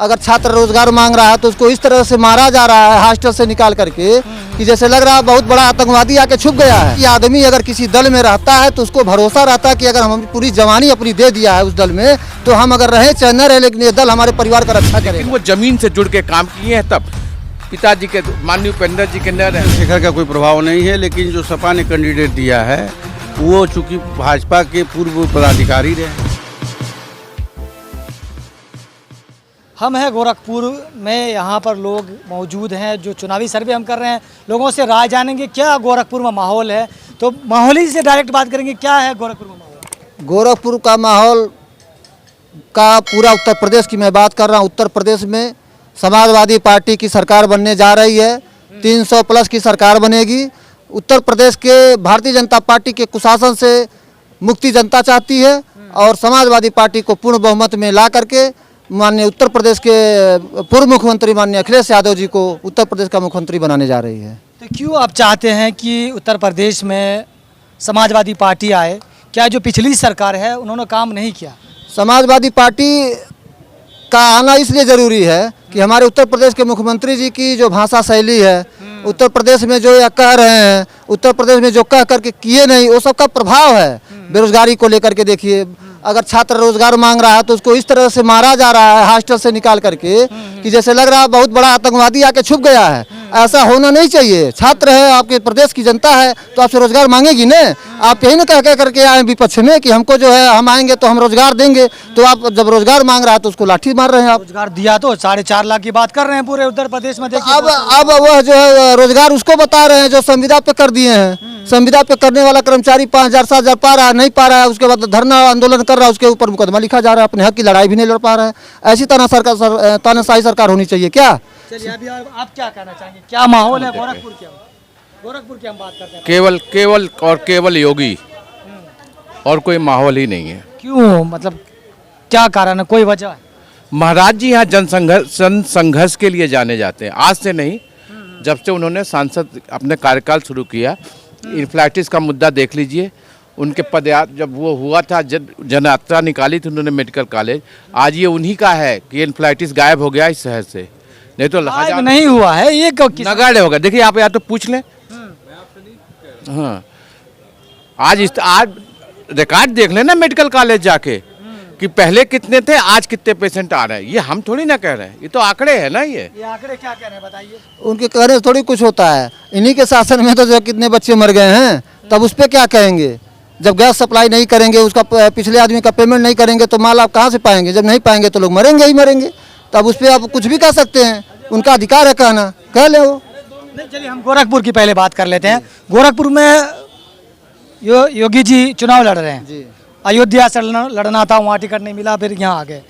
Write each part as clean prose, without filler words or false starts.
अगर छात्र रोजगार मांग रहा है तो उसको इस तरह से मारा जा रहा है हॉस्टल से निकाल करके कि जैसे लग रहा है बहुत बड़ा आतंकवादी आके छुप गया है। ये आदमी अगर किसी दल में रहता है तो उसको भरोसा रहता है कि अगर हम पूरी जवानी अपनी दे दिया है उस दल में तो हम अगर रहे चाहे न रहे लेकिन ये दल हमारे परिवार का रक्षा करेगा। वो जमीन से जुड़ के काम किए हैं तब पिताजी के माननीय उपेंद्र जी के न चंद्रशेखर का कोई प्रभाव नहीं है, लेकिन जो सपा ने कैंडिडेट दिया है वो चूंकि भाजपा के पूर्व पदाधिकारी रहे। हम हैं गोरखपुर में, यहाँ पर लोग मौजूद हैं जो चुनावी सर्वे हम कर रहे हैं, लोगों से राय जानेंगे क्या गोरखपुर में माहौल है। तो माहौल ही से डायरेक्ट बात करेंगे, क्या है गोरखपुर में माहौल? गोरखपुर का माहौल का पूरा उत्तर प्रदेश की मैं बात कर रहा हूँ। उत्तर प्रदेश में समाजवादी पार्टी की सरकार बनने जा रही है, 300 प्लस की सरकार बनेगी। उत्तर प्रदेश के भारतीय जनता पार्टी के कुशासन से मुक्ति जनता चाहती है और समाजवादी पार्टी को पूर्ण बहुमत में ला करके माननीय उत्तर प्रदेश के पूर्व मुख्यमंत्री माननीय अखिलेश यादव जी को उत्तर प्रदेश का मुख्यमंत्री बनाने जा रही है। तो क्यों आप चाहते हैं कि उत्तर प्रदेश में समाजवादी पार्टी आए? क्या जो पिछली सरकार है उन्होंने काम नहीं किया? समाजवादी पार्टी का आना इसलिए ज़रूरी है कि हमारे उत्तर प्रदेश के मुख्यमंत्री जी की जो भाषा शैली है, उत्तर प्रदेश में जो यह कह रहे हैं, उत्तर प्रदेश में जो कह करके किए नहीं, वो सबका प्रभाव है। बेरोजगारी को लेकर के देखिए, अगर छात्र रोजगार मांग रहा है तो उसको इस तरह से मारा जा रहा है हॉस्टल से निकाल करके कि जैसे लग रहा है बहुत बड़ा आतंकवादी आके छुप गया है। ऐसा होना नहीं चाहिए। छात्र है, आपके प्रदेश की जनता है तो आपसे रोजगार मांगेगी न। आप यही ना कह करके आए विपक्ष में कि हमको जो है हम आएंगे तो हम रोजगार देंगे, तो आप जब रोजगार मांग रहा है तो उसको लाठी मार रहे हैं। आप रोजगार दिया तो 4.5 लाख की बात कर रहे हैं पूरे उत्तर प्रदेश में। देखिए अब वह जो है रोजगार उसको बता रहे हैं जो संविदा पे कर दिए हैं। संविदा पे करने वाला कर्मचारी 5,000 7,000 पा रहा है, नहीं पा रहा है, उसके बाद धरना आंदोलन कर रहा है, उसके ऊपर मुकदमा लिखा जा रहा है, अपने हक की लड़ाई भी नहीं लड़ पा रहा है। ऐसी तानाशाही सरकार होनी चाहिए क्या? चलिए अभी आप क्या कहना चाहेंगे, क्या माहौल है गोरखपुर? क्या गोरखपुर की हम बात करते हैं? केवल योगी और कोई माहौल ही नहीं है। क्यों, मतलब क्या कारण है, कोई वजह है? महाराज जी यहाँ जन संघर्ष के लिए जाने जाते हैं। आज से नहीं, जब से उन्होंने सांसद अपने कार्यकाल शुरू किया, इन्फ्लाइटिस का मुद्दा देख लीजिए। उनके पदयात्रा जब वो हुआ था, जनयात्रा निकाली थी उन्होंने मेडिकल कॉलेज, आज ये उन्हीं का है कि इन्फ्लाइटिस गायब हो गया इस शहर से। नहीं तो नहीं हुआ है ये नगाड़े होगा। देखिए आप या तो पूछ लें। हाँ, आज रिकॉर्ड देख लेना मेडिकल कॉलेज जाके कि पहले कितने थे, आज कितने पेशेंट आ रहे हैं। ये हम थोड़ी ना कह रहे हैं, ये तो आंकड़े हैं ना। ये आंकड़े क्या कह रहे हैं बताइए? उनके कहने से थोड़ी कुछ होता है। इन्हीं के शासन में तो जो कितने बच्चे मर गए हैं, तब उस पर क्या कहेंगे? जब गैस सप्लाई नहीं करेंगे, उसका पिछले आदमी का पेमेंट नहीं करेंगे तो माल आप कहाँ से पाएंगे? जब नहीं पाएंगे तो लोग मरेंगे ही मरेंगे। तब उस पर आप कुछ भी कह सकते हैं, उनका अधिकार है कहना, कह ले वो। चलिए हम गोरखपुर की पहले बात कर लेते हैं। गोरखपुर में योगी जी चुनाव लड़ रहे हैं जी। अयोध्या से लड़ना था, वहाँ टिकट नहीं मिला, फिर यहाँ आ गए।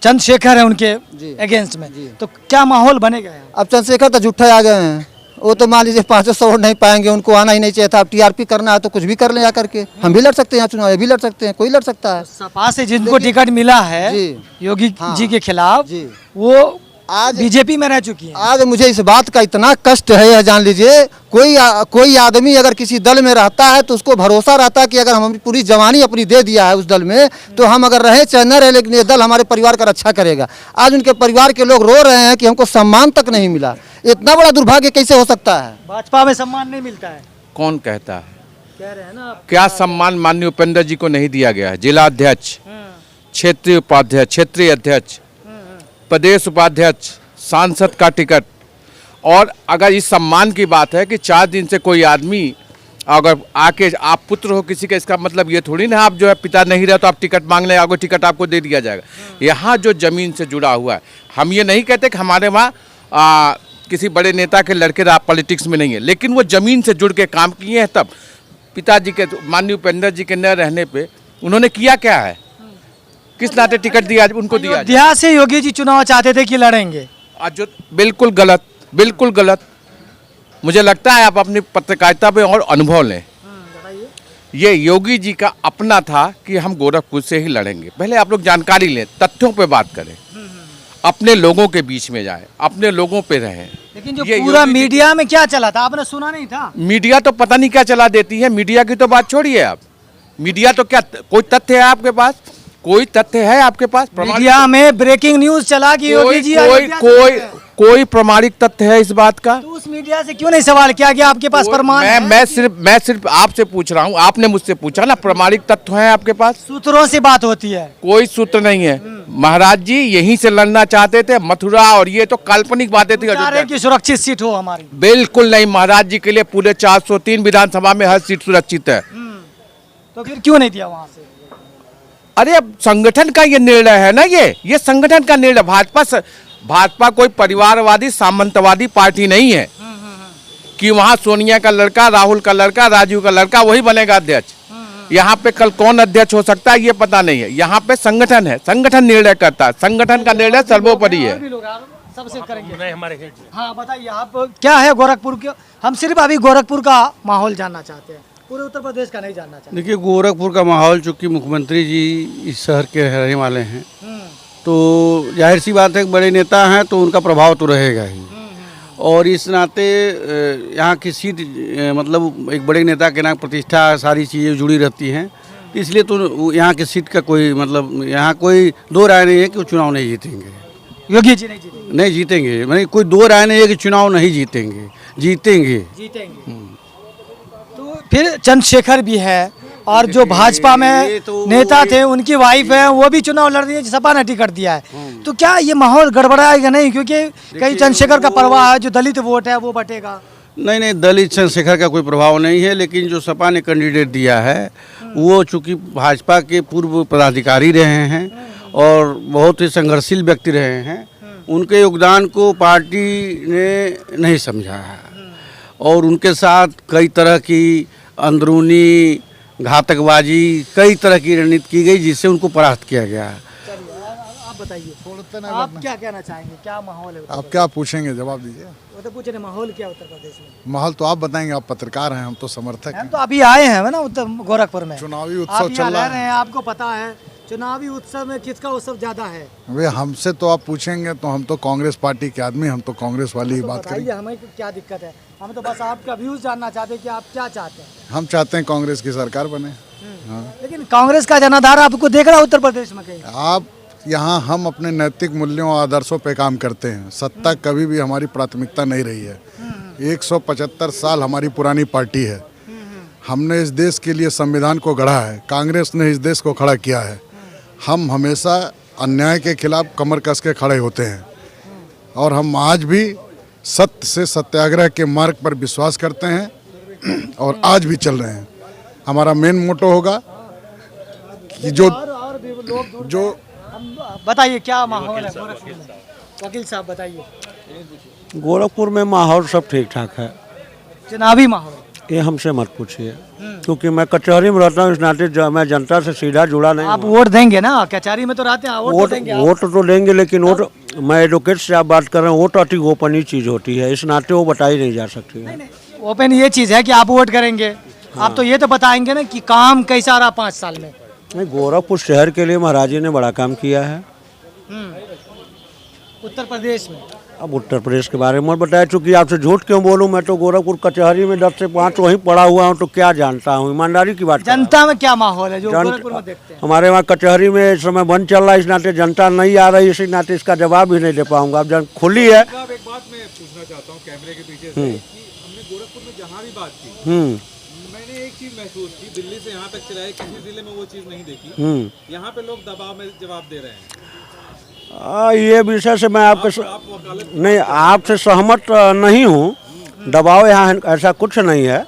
चंद्रशेखर है उनके अगेंस्ट में, तो क्या माहौल बनेगा? अब चंद्रशेखर तो झूठे आ गए हैं। वो तो मान लीजिए 500 वोट नहीं पाएंगे, उनको आना ही नहीं चाहिए था। अब टीआरपी करना है तो कुछ भी कर लें जाकर के। हम भी लड़ सकते हैं यहाँ चुनाव, ये भी लड़ सकते हैं, कोई लड़ सकता है। सपा से जिनको टिकट मिला है योगी जी के खिलाफ, वो आज बीजेपी में रह चुकी है। आज मुझे इस बात का इतना कष्ट है, यह जान लीजिए, कोई आदमी अगर किसी दल में रहता है तो उसको भरोसा रहता है कि अगर हम पूरी जवानी अपनी दे दिया है उस दल में तो हम अगर रहे चाहे न रहे लेकिन ये दल हमारे परिवार का रक्षा करेगा। आज उनके परिवार के लोग रो रहे हैं कि हमको सम्मान तक नहीं मिला। इतना बड़ा दुर्भाग्य कैसे हो सकता है? भाजपा में सम्मान नहीं मिलता है? कौन कहता है? कह रहे हैं ना। क्या सम्मान माननीय उपेंद्र जी को नहीं दिया गया है? जिला अध्यक्ष, क्षेत्रीय उपाध्यक्ष, क्षेत्रीय अध्यक्ष, प्रदेश उपाध्यक्ष, सांसद का टिकट। और अगर इस सम्मान की बात है कि 4 दिन से कोई आदमी अगर आके आप पुत्र हो किसी का, इसका मतलब ये थोड़ी ना आप जो है पिता नहीं रहे तो आप टिकट मांग लें, आगे टिकट आपको दे दिया जाएगा। यहाँ जो जमीन से जुड़ा हुआ है, हम ये नहीं कहते कि हमारे वहाँ किसी बड़े नेता के लड़के पॉलिटिक्स में नहीं है, लेकिन वो जमीन से जुड़ के काम किए हैं। तब पिताजी के माननीय उपेंद्र जी के न रहने पे उन्होंने किया क्या है? किस नाते टिकट दिया उनको? दिया अयोध्या से योगी जी चुनाव चाहते थे कि लड़ेंगे, आज बिल्कुल गलत, बिल्कुल गलत। मुझे लगता है आप अपनी पत्रकारिता पे और अनुभव लें। ये योगी जी का अपना था कि हम गोरखपुर से ही लड़ेंगे। पहले आप लोग जानकारी लें, तथ्यों पे बात करें, अपने लोगों के बीच में जाएं, अपने लोगों पे रहें। लेकिन जो पूरा मीडिया में क्या चला था आपने सुना नहीं था? मीडिया तो पता नहीं क्या चला देती है। मीडिया की तो बात छोड़िए आप, मीडिया तो क्या, कोई तथ्य है आपके पास? कोई तथ्य है आपके पास प्रमाणिक? मीडिया में ब्रेकिंग न्यूज चला कि योगी कोई जी कोई अयोध्या से कोई गए हैं। कोई प्रमाणिक तथ्य है इस बात का? तो उस मीडिया से क्यों नहीं सवाल किया कि आपके पास प्रमाण है? मैं सिर्फ आपसे पूछ रहा हूँ, आपने मुझसे पूछा ना, प्रमाणिक तथ्य हैं आपके पास? सूत्रों से बात होती है। कोई सूत्र नहीं है। महाराज जी यहीं से लड़ना चाहते थे, मथुरा, और ये तो काल्पनिक बातें थी चाह रहे अयोध्या हैं कि सुरक्षित सीट हो हमारी। बिल्कुल नहीं, महाराज जी के लिए पूरे 403 विधानसभा में हर सीट सुरक्षित है। तो फिर क्यों नहीं दिया वहां से? अरे अब संगठन का ये निर्णय है ना, ये संगठन का निर्णय। भाजपा कोई परिवारवादी सामंतवादी पार्टी नहीं है कि वहां सोनिया का लड़का, राहुल का लड़का, राजीव का लड़का वही बनेगा अध्यक्ष। यहाँ पे कल कौन अध्यक्ष हो सकता है ये पता नहीं है। यहाँ पे संगठन है, संगठन निर्णय करता है, संगठन का निर्णय सर्वोपरि है। सबसे करेंगे हमारे। हाँ बताइए आप, क्या है गोरखपुर के? हम सिर्फ अभी गोरखपुर का माहौल जानना चाहते हैं, पूरे उत्तर प्रदेश का नहीं जानना चाहते। देखिए, गोरखपुर का माहौल, चूँकि मुख्यमंत्री जी इस शहर के रहने वाले हैं, तो जाहिर सी बात है कि बड़े नेता हैं तो उनका प्रभाव तो रहेगा ही। और इस नाते यहाँ की सीट मतलब एक बड़े नेता के नाम प्रतिष्ठा, सारी चीज़ें जुड़ी रहती हैं, इसलिए तो यहाँ की सीट का कोई मतलब, यहाँ कोई दो राय नहीं है कि वो चुनाव नहीं जीतेंगे। योगी जी नहीं जीतेंगे? नहीं जीतेंगे, मतलब कोई दो राय नहीं है कि चुनाव नहीं जीतेंगे, जीतेंगे। तो फिर चंद्रशेखर भी है, और जो भाजपा में नेता थे उनकी वाइफ है, वो भी चुनाव लड़ रही है, सपा ने टिकट दिया है। तो क्या ये माहौल गड़बड़ाएगा नहीं? क्योंकि कई चंद्रशेखर का प्रवाह है, जो दलित वोट है वो बटेगा। नहीं, दलित चंद्रशेखर का कोई प्रभाव नहीं है, लेकिन जो सपा ने कैंडिडेट दिया है वो चूँकि भाजपा के पूर्व पदाधिकारी रहे हैं और बहुत ही संघर्षशील व्यक्ति रहे हैं, उनके योगदान को पार्टी ने नहीं समझा है और उनके साथ कई तरह की अंदरूनी घातकबाजी, कई तरह की रणनीति की गई जिससे उनको परास्त किया गया। आप बताइए, आप क्या कहना चाहेंगे, क्या माहौल है? आप क्या पूछेंगे, जवाब दीजिए। वो तो पूछ रहे माहौल क्या उत्तर प्रदेश में? माहौल तो आप बताएंगे, आप पत्रकार हैं, हम तो समर्थक हम हैं। तो अभी आए हैं ना उत्तर गोरखपुर में, चुनावी आप उत्सव यहाँ चल रह रहा रहे है। हैं, आपको पता है चुनावी उत्सव में किसका उत्सव ज्यादा है? वे हमसे तो आप पूछेंगे तो हम तो कांग्रेस पार्टी के आदमी, हम तो कांग्रेस वाली ही बात बताइए करेंगे। हमें क्या दिक्कत है? हम तो बस आपका व्यूज जानना चाहते हैं कि आप क्या चाहते हैं। हम चाहते हैं कांग्रेस की सरकार बने। हाँ। लेकिन कांग्रेस का जनाधार आपको देख रहा है उत्तर प्रदेश में कहीं? आप यहाँ हम अपने नैतिक मूल्यों और आदर्शों पे काम करते हैं। सत्ता कभी भी हमारी प्राथमिकता नहीं रही है। 175 साल हमारी पुरानी पार्टी है। हमने इस देश के लिए संविधान को गढ़ा है, कांग्रेस ने इस देश को खड़ा किया है। हम हमेशा अन्याय के खिलाफ कमर कस के खड़े होते हैं और हम आज भी सत्य से सत्याग्रह के मार्ग पर विश्वास करते हैं और आज भी चल रहे हैं। हमारा मेन मोटो होगा कि जो बताइए क्या माहौल है गोरखपुर में? वकील साहब बताइए। गोरखपुर में माहौल सब ठीक ठाक है। चुनावी माहौल ये हमसे मत पूछिए, क्योंकि मैं कचहरी में रहता हूँ, इस नाते मैं जनता से सीधा जुड़ा नहीं। आप वोट देंगे ना, कचहरी में तो रहते हैं, वोट देंगे आप। वोट तो देंगे, लेकिन वोट, मैं एडवोकेट से आप बात कर रहे हैं, वोट अति गोपनीय चीज़ होती है, इस नाते वो बताई नहीं जा सकती है। ओपन ये चीज़ है कि आप वोट करेंगे, आप तो ये तो बताएंगे ना कि काम कैसा रहा 5 साल में। नहीं, गोरखपुर शहर के लिए महाराज जी ने बड़ा काम किया है। उत्तर प्रदेश में अब उत्तर प्रदेश के बारे में मत बताया, चूँकि आपसे झूठ क्यों बोलूँ, मैं तो गोरखपुर कचहरी में 10 से 5 वहीं पड़ा हुआ हूँ, तो क्या जानता हूँ, ईमानदारी की बात। जनता में क्या माहौल है जो गोरखपुर में देखते हैं? हमारे वहाँ कचहरी में इस समय बंद चल रहा है, इस नाते जनता नहीं आ रही, इसी नाते इसका जवाब भी नहीं दे पाऊंगा। अब जब खुली है। एक बात मैं पूछना चाहता हूँ कैमरे के पीछे से, कि हमने गोरखपुर में जहाँ भी बात की, मैंने एक चीज महसूस की, दिल्ली से यहाँ तक चलाए, किसी जिले में वो चीज नहीं देखी। यहाँ पे लोग दबाव में जवाब दे रहे हैं। ये विषय से मैं नहीं, आपसे सहमत नहीं हूँ। दबाव यहाँ ऐसा कुछ नहीं है,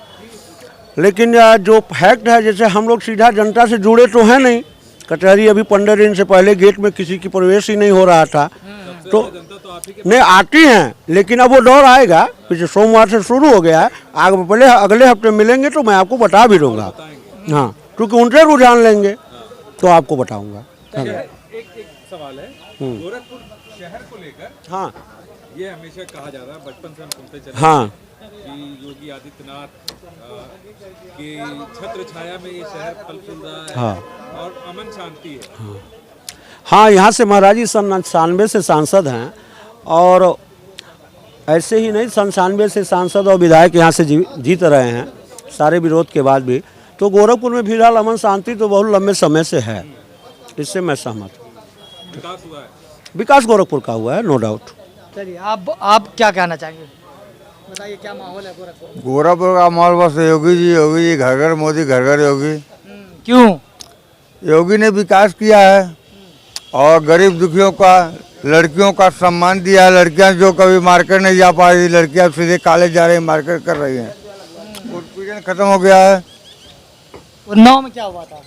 लेकिन जो फैक्ट है, जैसे हम लोग सीधा जनता से जुड़े तो हैं नहीं। कचहरी अभी 15 दिन से पहले गेट में किसी की प्रवेश ही नहीं हो रहा था, तो नहीं आती हैं, लेकिन अब वो दौर आएगा। पिछले सोमवार से शुरू हो गया है, आगे पहले अगले हफ्ते मिलेंगे तो मैं आपको बता भी दूंगा। हाँ, क्योंकि उनसे रुझान लेंगे तो आपको बताऊंगा। एक सवाल है, गोरखपुर शहर को लेकर, हाँ, ये हमेशा कहा जा रहा है, बचपन से हम सुनते चले हाँ, कि योगी आदित्यनाथ की छत्र छाया में ये शहर फल फूल रहा है। हाँ, और अमन शांति है। हाँ, यहाँ से महाराज जी सन 99 से सांसद हैं, और ऐसे ही नहीं, सन 97 से सांसद और विधायक यहाँ से जीत रहे हैं, सारे विरोध के बाद भी। तो गोरखपुर में फिलहाल अमन शांति तो बहुत लंबे समय से है, इससे मैं सहमत हूँ। विकास हुआ है। विकास गोरखपुर का हुआ है, नो डाउट। चलिए आप क्या कहना चाहेंगे, बताइए क्या माहौल है गोरखपुर में? गोरखपुर का माहौल बस योगी जी घर घर मोदी, घर घर योगी। क्यों? योगी ने विकास किया है और गरीब दुखियों का, लड़कियों का सम्मान दिया है। लड़कियां जो कभी मार्केट नहीं जा पा रही, लड़कियां सीधे कॉलेज जा रही हैं, मार्केट कर रही हैं। उत्पीड़न खत्म हो गया है। उन्नाव में क्या हुआ था?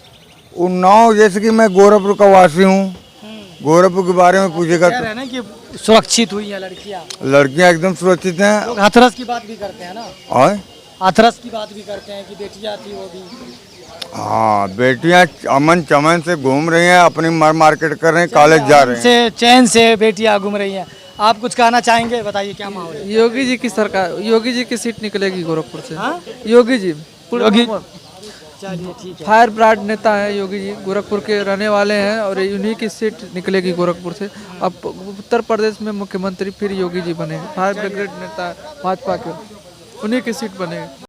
उन्नाव, जैसे कि मैं गोरखपुर का वासी हूँ, गोरखपुर के बारे में पूछेगा कह तो रहे हैं ना कि सुरक्षित हुई है लड़कियां। लड़कियां एकदम सुरक्षित हैं। लोग हाथरस की बात भी करते हैं ना, और हाथरस की बात भी करते हैं कि बेटियां थी वो भी। हाँ, बेटियां अमन चमन से घूम रही हैं, अपनी मार्केट कर रही हैं, कॉलेज जा रहे हैं। से चैन से बेटियां घूम रही हैं। आप कुछ कहना चाहेंगे, बताइए क्या माहौल है? योगी जी की सरकार, योगी जी की सीट निकलेगी गोरखपुर से। हाँ? योगी जी योगी, चलिए ठीक है। फायर ब्रांड नेता है योगी जी, गोरखपुर के रहने वाले हैं और उन्हीं की सीट निकलेगी गोरखपुर से। अब उत्तर प्रदेश में मुख्यमंत्री फिर योगी जी बनेंगे। फायर ब्रिगेड नेता भाजपा के, उन्हीं की सीट बनेगी।